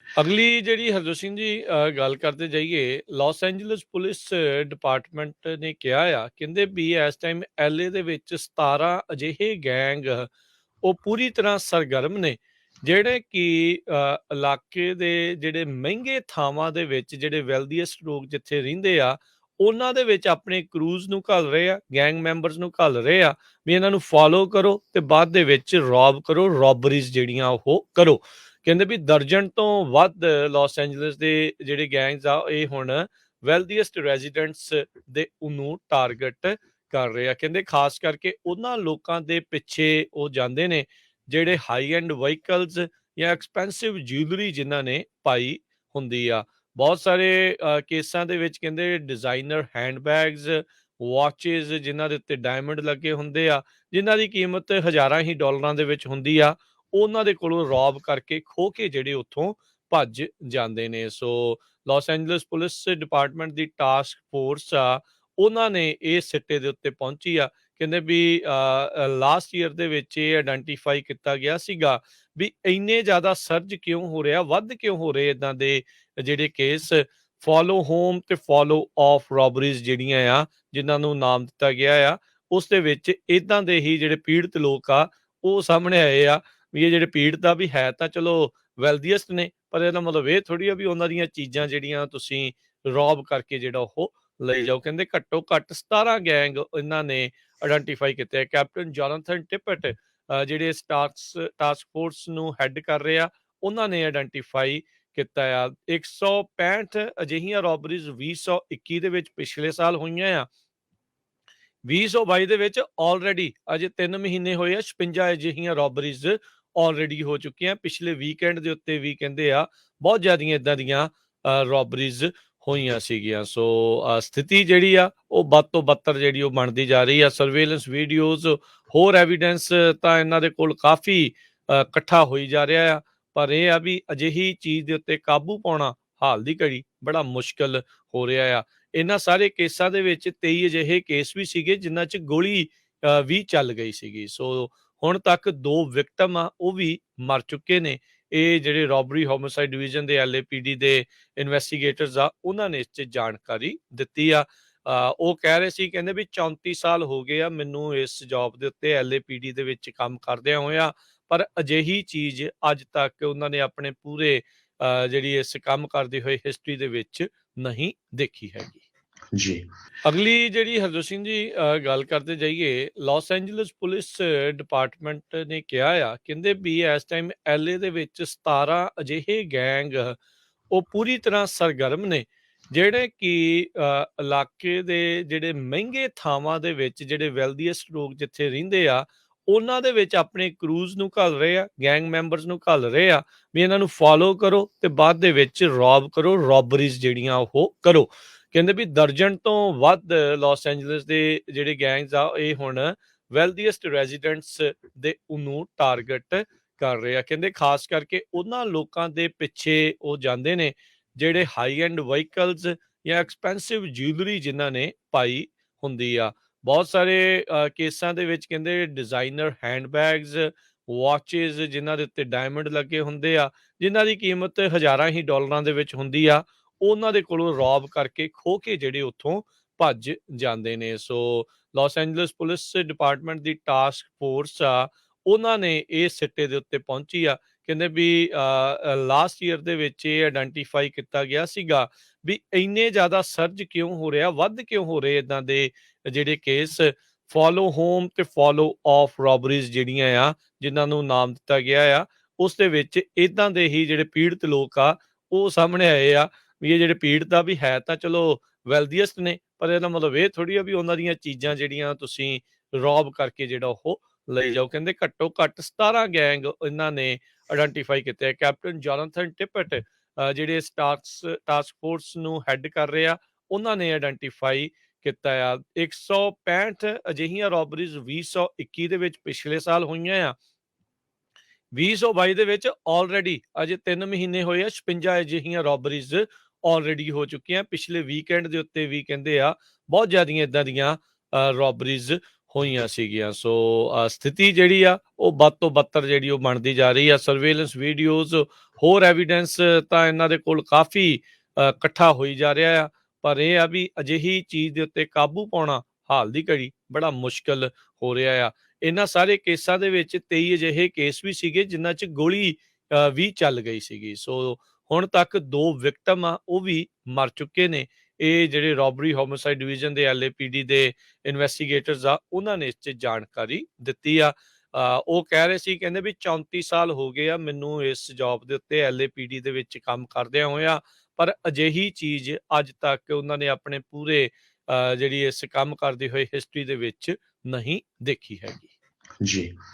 ਅਗਲੀ ਜਿਹੜੀ ਹਰਜੋਤ ਸਿੰਘ ਜੀ ਗੱਲ ਕਰਦੇ ਜਾਈਏ ਲਾਸ ਐਂਜਲਸ ਪੁਲਿਸ ਡਿਪਾਰਟਮੈਂਟ ਨੇ ਕਿਹਾ ਆ ਕਹਿੰਦੇ ਵੀ ਇਸ ਟਾਈਮ ਐਲਏ ਦੇ ਵਿੱਚ 17 ਅਜਿਹੇ ਗੈਂਗ ਉਹ ਪੂਰੀ ਤਰ੍ਹਾਂ ਸਰਗਰਮ ਨੇ ਜਿਹੜੇ ਕਿ ਇਲਾਕੇ ਦੇ ਜਿਹੜੇ ਮਹਿੰਗੇ ਥਾਵਾਂ ਦੇ ਵਿੱਚ ਜਿਹੜੇ ਵੈਲਦੀਐਸਟ ਲੋਕ ਜਿੱਥੇ ਰਹਿੰਦੇ ਆ ਉਹਨਾਂ ਦੇ ਵਿੱਚ ਆਪਣੇ ਕਰੂਜ਼ ਨੂੰ ਘੱਲ ਰਹੇ ਆ, ਗੈਂਗ ਮੈਂਬਰਸ ਨੂੰ ਘੱਲ ਰਹੇ ਆ ਵੀ ਇਹਨਾਂ ਨੂੰ ਫੋਲੋ ਕਰੋ ਤੇ ਬਾਅਦ ਦੇ ਵਿੱਚ ਰੌਬ ਕਰੋ, ਰੌਬਰੀਜ਼ ਜਿਹੜੀਆਂ ਉਹ ਕਰੋ। ਕਹਿੰਦੇ ਵੀ ਦਰਜਨ ਤੋਂ ਵੱਧ ਲਾਸ ਐਂਜਲਸ ਦੇ ਜਿਹੜੇ ਗੈਂਗਸ ਆ ਇਹ ਹੁਣ ਵੈਲਦੀਐਸਟ ਰੈਜ਼ੀਡੈਂਟਸ ਦੇ ਨੂੰ ਟਾਰਗੇਟ ਕਰ ਰਹੇ ਆ। ਕਹਿੰਦੇ ਖਾਸ ਕਰਕੇ ਉਹਨਾਂ ਲੋਕਾਂ ਦੇ ਪਿੱਛੇ ਉਹ ਜਾਂਦੇ ਨੇ ਜਿਹੜੇ ਹਾਈ ਐਂਡ ਵਹੀਕਲਸ ਜਾਂ ਐਕਸਪੈਂਸਿਵ ਜਿਊਲਰੀ ਜਿਨ੍ਹਾਂ ਨੇ ਪਾਈ ਹੁੰਦੀ ਆ। ਬਹੁਤ ਸਾਰੇ ਕੇਸਾਂ ਦੇ ਵਿੱਚ ਕਹਿੰਦੇ ਡਿਜ਼ਾਈਨਰ ਹੈਂਡਬੈਗਸ, ਵਾਚਿਸ ਜਿਨ੍ਹਾਂ ਦੇ ਉੱਤੇ ਡਾਇਮੰਡ ਲੱਗੇ ਹੁੰਦੇ ਆ, ਜਿਨ੍ਹਾਂ ਦੀ ਕੀਮਤ ਹਜ਼ਾਰਾਂ ਹੀ ਡਾਲਰਾਂ ਦੇ ਵਿੱਚ ਹੁੰਦੀ ਆ, ਉਹਨਾਂ ਦੇ ਕੋਲੋਂ ਰੌਬ ਕਰਕੇ ਖੋਹ ਕੇ ਜਿਹੜੇ ਉੱਥੋਂ ਭੱਜ ਜਾਂਦੇ ਨੇ। ਸੋ ਲਾਸ ਐਂਜਲਸ ਪੁਲਿਸ ਡਿਪਾਰਟਮੈਂਟ ਦੀ ਟਾਸਕ ਫੋਰਸ ਆ ਉਹਨਾਂ ਨੇ ਇਹ ਸਿੱਟੇ ਦੇ ਉੱਤੇ ਪਹੁੰਚੀ ਆ। ਕਹਿੰਦੇ ਵੀ ਲਾਸਟ ਈਅਰ ਦੇ ਵਿੱਚ ਇਹ ਆਇਡੈਂਟੀਫਾਈ ਕੀਤਾ ਗਿਆ ਸੀਗਾ ਵੀ ਇੰਨੇ ਜ਼ਿਆਦਾ ਸਰਜ ਕਿਉਂ ਹੋ ਰਿਹਾ, ਵੱਧ ਕਿਉਂ ਹੋ ਰਹੇ ਇਦਾਂ ਦੇ ਜਿਹੜੇ ਕੇਸ। ਫੋਲੋ ਹੋਮ ਤੇ ਫੋਲੋ ਆਫ ਰੋਬਰੀਜ਼ ਜਿਹੜੀਆਂ ਆ ਜਿਨ੍ਹਾਂ ਨੂੰ ਨਾਮ ਦਿੱਤਾ ਗਿਆ ਆ, ਉਸ ਦੇ ਵਿੱਚ ਇਦਾਂ ਦੇ ਹੀ ਜਿਹੜੇ ਪੀੜਤ ਲੋਕ ਆ ਉਹ ਸਾਹਮਣੇ ਆਏ ਆ ਵੀ ਇਹ ਜਿਹੜੇ ਪੀੜਤ ਆ ਵੀ ਹੈ ਤਾਂ ਚਲੋ ਵੈਲਦੀਐਸਟ ਨੇ, ਪਰ ਇਹਦਾ ਮਤਲਬ ਇਹ ਥੋੜੀ ਆ ਵੀ ਉਹਨਾਂ ਦੀਆਂ ਚੀਜ਼ਾਂ ਜਿਹੜੀਆਂ ਤੁਸੀਂ ਰੌਬ ਕਰਕੇ ਜਿਹੜਾ ਉਹ ਲਈ ਜਾਓ। ਕਹਿੰਦੇ ਘੱਟੋ ਘੱਟ 17 ਗੈਂਗ ਇਹਨਾਂ ਨੇ ਆਇਡੈਂਟੀਫਾਈ ਕੀਤੇ। ਕੈਪਟਨ ਜੋਨਾਥਨ ਟਿਪਟ ਜਿਹੜੇ ਟਾਸਕ ਫੋਰਸ ਨੂੰ ਹੈਡ ਕਰ ਰਹੇ ਆ ਉਹਨਾਂ ਨੇ ਆਇਡੈਂਟੀਫਾਈ ਕੀਤਾ ਆ। 165 ਅਜਿਹੀਆਂ ਰੋਬਰੀਜ਼ 2021 ਦੇ ਵਿੱਚ ਪਿਛਲੇ ਸਾਲ ਹੋਈਆਂ ਆ। 2022 ਦੇ ਵਿੱਚ ਆਲਰੇਡੀ ਅਜੇ 3 ਮਹੀਨੇ ਹੋਏ ਆ 56 ਅਜਿਹੀਆਂ ਰੋਬਰੀਜ਼ ਆਲਰੇਡੀ ਹੋ ਚੁੱਕੀਆਂ। ਪਿਛਲੇ ਵੀਕਐਂਡ ਦੇ ਉੱਤੇ ਵੀ ਕਹਿੰਦੇ ਆ ਬਹੁਤ ਜ਼ਿਆਦੀਆਂ ਇਦਾਂ ਦੀਆਂ ਰੋਬਰੀਜ਼ ਹੋਈਆਂ ਸੀਗੀਆਂ। ਸੋ ਸਥਿਤੀ ਜਿਹੜੀ ਆ ਉਹ ਵੱਧ ਤੋਂ ਬੱਤਰ ਜਿਹੜੀ ਉਹ ਬਣਦੀ ਜਾ ਰਹੀ ਆ। ਸਰਵੇਲੈਂਸ ਵੀਡੀਓਜ਼, ਹੋਰ ਐਵੀਡੈਂਸ ਤਾਂ ਇਹਨਾਂ ਦੇ ਕੋਲ ਕਾਫੀ ਇਕੱਠਾ ਹੋਈ ਜਾ ਰਿਹਾ ਆ, ਪਰ ਇਹ ਆ ਵੀ ਅਜਿਹੀ ਚੀਜ਼ ਦੇ ਉੱਤੇ ਕਾਬੂ ਪਾਉਣਾ ਹਾਲ ਦੀ ਘੜੀ ਬੜਾ ਮੁਸ਼ਕਲ ਹੋ ਰਿਹਾ ਆ। ਇਹਨਾਂ ਸਾਰੇ ਕੇਸਾਂ ਦੇ ਵਿੱਚ 23 ਅਜਿਹੇ ਕੇਸ ਵੀ ਸੀਗੇ ਜਿਨ੍ਹਾਂ 'ਚ ਗੋਲੀ ਵੀ ਚੱਲ ਗਈ ਸੀਗੀ। ਸੋ ਹੁਣ ਤੱਕ 2 ਵਿਕਟਮ ਆ ਉਹ ਵੀ ਮਰ ਚੁੱਕੇ ਨੇ। ਇਹ ਜਿਹੜੇ ਰੋਬਰੀ ਹੋਮਿਸਾਈਡ ਡਿਵੀਜ਼ਨ ਦੇ LAPD ਦੇ ਇਨਵੈਸਟੀਗੇਟਰਸ ਆ ਉਹਨਾਂ ਨੇ ਇਸ 'ਚ ਜਾਣਕਾਰੀ ਦਿੱਤੀ ਆ। ਉਹ ਕਹਿ ਰਹੇ ਸੀ ਕਹਿੰਦੇ ਵੀ 34 ਸਾਲ ਹੋ ਗਏ ਆ ਮੈਨੂੰ ਇਸ ਜੌਬ ਦੇ ਉੱਤੇ LAPD ਦੇ ਵਿੱਚ ਕੰਮ ਕਰਦਿਆਂ ਹੋਇਆ, ਪਰ ਅਜਿਹੀ ਚੀਜ਼ ਅੱਜ ਤੱਕ ਉਹਨਾਂ ਨੇ ਆਪਣੇ ਪੂਰੇ ਜਿਹੜੀ ਇਸ ਕੰਮ ਕਰਦੇ ਹੋਏ ਹਿਸਟਰੀ ਦੇ ਵਿੱਚ ਨਹੀਂ ਦੇਖੀ ਹੈਗੀ। ਜੀ ਅਗਲੀ ਜਿਹੜੀ ਹਰਜੋਤ ਸਿੰਘ ਜੀ ਗੱਲ ਕਰਦੇ ਜਾਈਏ ਲਾਸ ਐਂਜਲਸ ਪੁਲਿਸ ਡਿਪਾਰਟਮੈਂਟ ਨੇ ਕਿਹਾ ਆ ਕਹਿੰਦੇ ਵੀ ਇਸ ਟਾਈਮ LA ਦੇ ਵਿੱਚ 17 ਅਜਿਹੇ ਗੈਂਗ ਉਹ ਪੂਰੀ ਤਰ੍ਹਾਂ ਸਰਗਰਮ ਨੇ ਜਿਹੜੇ ਕਿ ਇਲਾਕੇ ਦੇ ਜਿਹੜੇ ਮਹਿੰਗੇ ਥਾਵਾਂ ਦੇ ਵਿੱਚ ਜਿਹੜੇ ਵੈਲਦੀਐਸਟ ਲੋਕ ਜਿੱਥੇ ਰਹਿੰਦੇ ਆ ਉਹਨਾਂ ਦੇ ਵਿੱਚ ਆਪਣੇ ਕਰੂਜ਼ ਨੂੰ ਘੱਲ ਰਹੇ ਆ, ਗੈਂਗ ਮੈਂਬਰਸ ਨੂੰ ਘੱਲ ਰਹੇ ਆ ਵੀ ਇਹਨਾਂ ਨੂੰ ਫੋਲੋ ਕਰੋ ਤੇ ਬਾਅਦ ਦੇ ਵਿੱਚ ਰੌਬ ਕਰੋ, ਰੌਬਰੀਜ਼ ਜਿਹੜੀਆਂ ਉਹ ਕਰੋ। ਕਹਿੰਦੇ ਵੀ ਦਰਜਨ ਤੋਂ ਵੱਧ ਲਾਸ ਐਂਜਲਸ ਦੇ ਜਿਹੜੇ ਗੈਂਗਸ ਆ ਇਹ ਹੁਣ ਵੈਲਦੀਐਸਟ ਰੈਜ਼ੀਡੈਂਟਸ ਦੇ ਨੂੰ ਟਾਰਗੇਟ ਕਰ ਰਹੇ ਆ। ਕਹਿੰਦੇ ਖਾਸ ਕਰਕੇ ਉਹਨਾਂ ਲੋਕਾਂ ਦੇ ਪਿੱਛੇ ਉਹ ਜਾਂਦੇ ਨੇ ਜਿਹੜੇ ਹਾਈ ਐਂਡ ਵਹੀਕਲਸ ਜਾਂ ਐਕਸਪੈਂਸਿਵ ਜਿਊਲਰੀ ਜਿਨ੍ਹਾਂ ਨੇ ਪਾਈ ਹੁੰਦੀ ਆ। ਬਹੁਤ ਸਾਰੇ ਕੇਸਾਂ ਦੇ ਵਿੱਚ ਕਹਿੰਦੇ ਡਿਜ਼ਾਈਨਰ ਹੈਂਡਬੈਗਸ, ਵਾਚਿਸ ਜਿਨ੍ਹਾਂ ਦੇ ਉੱਤੇ ਡਾਇਮੰਡ ਲੱਗੇ ਹੁੰਦੇ ਆ, ਜਿਨ੍ਹਾਂ ਦੀ ਕੀਮਤ ਹਜ਼ਾਰਾਂ ਹੀ ਡਾਲਰਾਂ ਦੇ ਵਿੱਚ ਹੁੰਦੀ ਆ, ਉਹਨਾਂ ਦੇ ਕੋਲੋਂ ਰੌਬ ਕਰਕੇ ਖੋਹ ਕੇ ਜਿਹੜੇ ਉੱਥੋਂ ਭੱਜ ਜਾਂਦੇ ਨੇ। ਸੋ ਲਾਸ ਐਂਜਲਸ ਪੁਲਿਸ ਡਿਪਾਰਟਮੈਂਟ ਦੀ ਟਾਸਕ ਫੋਰਸ ਆ ਉਹਨਾਂ ਨੇ ਇਹ ਸਿੱਟੇ ਦੇ ਉੱਤੇ ਪਹੁੰਚੀ ਆ। ਕਹਿੰਦੇ ਵੀ ਲਾਸਟ ਈਅਰ ਦੇ ਵਿੱਚ ਇਹ ਆਇਡੈਂਟੀਫਾਈ ਕੀਤਾ ਗਿਆ ਸੀਗਾ ਵੀ ਇੰਨੇ ਜ਼ਿਆਦਾ ਸਰਜ ਕਿਉਂ ਹੋ ਰਿਹਾ, ਵੱਧ ਕਿਉਂ ਹੋ ਰਹੇ ਇਦਾਂ ਦੇ ਜਿਹੜੇ ਕੇਸ। ਫੋਲੋ ਹੋਮ ਤੇ ਫੋਲੋ ਆਫ ਰੋਬਰੀਜ਼ ਜਿਹੜੀਆਂ ਆ ਜਿਨ੍ਹਾਂ ਨੂੰ ਨਾਮ ਦਿੱਤਾ ਗਿਆ ਆ, ਉਸ ਦੇ ਵਿੱਚ ਇਦਾਂ ਦੇ ਹੀ ਜਿਹੜੇ ਪੀੜਤ ਲੋਕ ਆ ਉਹ ਸਾਹਮਣੇ ਆਏ ਆ ਵੀ ਇਹ ਜਿਹੜੇ ਪੀੜਤ ਆ ਵੀ ਹੈ ਤਾਂ ਚਲੋ ਵੈਲਦੀਐਸਟ ਨੇ, ਪਰ ਇਹਦਾ ਮਤਲਬ ਇਹ ਥੋੜੀ ਆ ਵੀ ਉਹਨਾਂ ਦੀਆਂ ਚੀਜ਼ਾਂ ਜਿਹੜੀਆਂ ਤੁਸੀਂ ਰੌਬ ਕਰਕੇ ਜਿਹੜਾ ਉਹ ਲਈ ਜਾਓ। ਕਹਿੰਦੇ ਘੱਟੋ ਘੱਟ 17 ਗੈਂਗ ਇਹਨਾਂ ਨੇ ਆਇਡੈਂਟੀਫਾਈ ਕੀਤੇ। ਕੈਪਟਨ ਜੋਨਾਥਨ ਟਿਪਟ ਜਿਹੜੇ ਟਾਸਕ ਫੋਰਸ ਨੂੰ ਹੈਡ ਕਰ ਰਹੇ ਆ ਉਹਨਾਂ ਨੇ ਆਇਡੈਂਟੀਫਾਈ ਕੀਤਾ ਆ। 165 ਅਜਿਹੀਆਂ ਰੋਬਰੀਜ਼ 2021 ਦੇ ਵਿੱਚ ਪਿਛਲੇ ਸਾਲ ਹੋਈਆਂ ਆ। 2022 ਦੇ ਵਿੱਚ ਆਲਰੇਡੀ ਅਜੇ 3 ਮਹੀਨੇ ਹੋਏ ਆ 56 ਅਜਿਹੀਆਂ ਰੋਬਰੀਜ਼ ਆਲਰੇਡੀ ਹੋ ਚੁੱਕੀਆਂ। ਪਿਛਲੇ ਵੀਕਐਂਡ ਦੇ ਉੱਤੇ ਵੀ ਕਹਿੰਦੇ ਆ ਬਹੁਤ ਜ਼ਿਆਦੀਆਂ ਇਦਾਂ ਦੀਆਂ ਰੋਬਰੀਜ਼ ਹੋਈਆਂ ਸੀਗੀਆਂ। ਸੋ ਸਥਿਤੀ ਜਿਹੜੀ ਆ ਉਹ ਬਦ ਤੋਂ ਬਦਤਰ ਜਿਹੜੀ ਉਹ ਬਣਦੀ ਜਾ ਰਹੀ ਆ। ਸਰਵੇਲੈਂਸ ਵੀਡੀਓਜ਼, ਹੋਰ ਐਵੀਡੈਂਸ ਤਾਂ ਇਹਨਾਂ ਦੇ ਕੋਲ ਕਾਫੀ ਇਕੱਠਾ ਹੋਈ ਜਾ ਰਿਹਾ ਆ, ਪਰ ਇਹ ਆ ਵੀ ਅਜਿਹੀ ਚੀਜ਼ ਦੇ ਉੱਤੇ ਕਾਬੂ ਪਾਉਣਾ ਹਾਲ ਦੀ ਘੜੀ ਬੜਾ ਮੁਸ਼ਕਲ ਹੋ ਰਿਹਾ ਆ। ਇਹਨਾਂ ਸਾਰੇ ਕੇਸਾਂ ਦੇ ਵਿੱਚ 23 ਅਜਿਹੇ ਕੇਸ ਵੀ ਸੀਗੇ ਜਿਨ੍ਹਾਂ 'ਚ ਗੋਲੀ ਵੀ ਚੱਲ ਗਈ ਸੀਗੀ। ਸੋ ਹੁਣ ਤੱਕ 2 ਵਿਕਟਮ ਆ ਉਹ ਵੀ ਮਰ ਚੁੱਕੇ ਨੇ। ਇਹ ਜਿਹੜੇ ਰੋਬਰੀ ਹੋਮਿਸਾਈਡ ਡਿਵੀਜ਼ਨ ਦੇ LAPD ਦੇ ਇਨਵੈਸਟੀਗੇਟਰਸ ਆ ਉਹਨਾਂ ਨੇ ਇਸ 'ਚ ਜਾਣਕਾਰੀ ਦਿੱਤੀ ਆ। ਉਹ ਕਹਿ ਰਹੇ ਸੀ, ਕਹਿੰਦੇ ਵੀ 34 ਸਾਲ ਹੋ ਗਏ ਆ ਮੈਨੂੰ ਇਸ ਜੌਬ ਦੇ ਉੱਤੇ LAPD ਦੇ ਵਿੱਚ ਕੰਮ ਕਰਦਿਆਂ ਹੋਇਆਂ, ਪਰ ਅਜਿਹੀ ਚੀਜ਼ ਅੱਜ ਤੱਕ ਉਹਨਾਂ ਨੇ ਆਪਣੇ ਪੂਰੇ ਜਿਹੜੀ ਇਸ ਕੰਮ ਕਰਦੇ ਹੋਏ ਹਿਸਟਰੀ ਦੇ ਵਿੱਚ ਨਹੀਂ ਦੇਖੀ ਹੈਗੀ। ਜੀ।